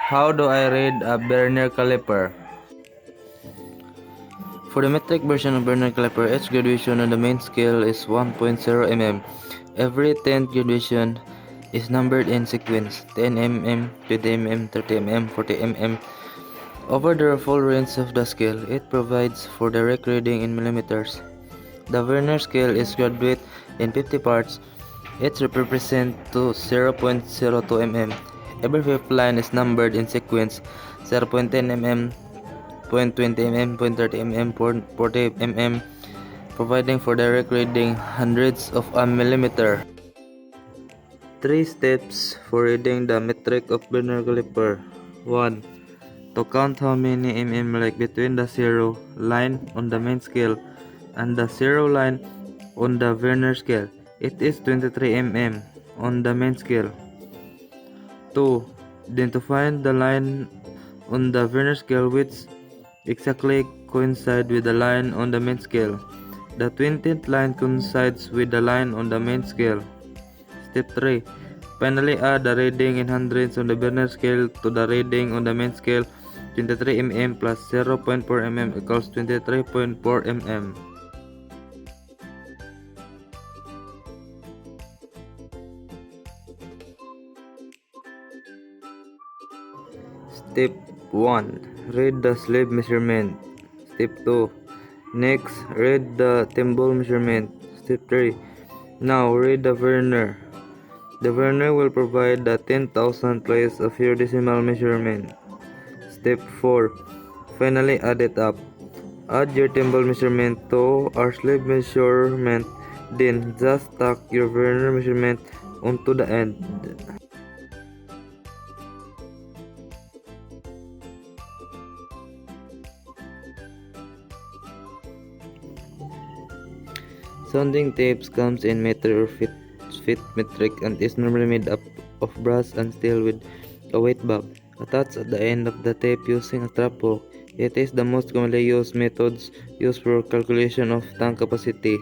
How do I read a Vernier caliper? For the metric version of Vernier caliper, each graduation on the main scale is 1.0 mm. Every 10th graduation is numbered in sequence: 10 mm, 20 mm, 30 mm, 40 mm. Over the full range of the scale, it provides for direct reading in millimeters. The Vernier scale is graduate in 50 parts. Each represents to 0.02 mm. Every fifth line is numbered in sequence: 0.10 mm, 0.20 mm, 0.30 mm, 40 mm, providing for direct reading hundreds of a millimeter. 3 steps for reading the metric of Vernier caliper. 1. To count how many mm lie between the zero line on the main scale and the zero line on the Vernier scale. It is 23 mm on the main scale. 2. Then to find the line on the Vernier scale which exactly coincide with the line on the main scale. The 20th line coincides with the line on the main scale. Step 3. Finally add the reading in hundredths on the Vernier scale to the reading on the main scale. 23 mm plus 0.4 mm equals 23.4 mm. Step 1. Read the sleeve measurement. Step 2. Next, read the thimble measurement. Step 3. Now read the Vernier. The Vernier will provide the 10,000th place of your decimal measurement. Step 4. Finally add it up. Add your thimble measurement to our sleeve measurement, then just tack your Vernier measurement onto the end. Sounding tapes comes in meter or feet metric and is normally made up of brass and steel with a weight bulb attached at the end of the tape using a trap hook. It is the most commonly used methods used for calculation of tank capacity.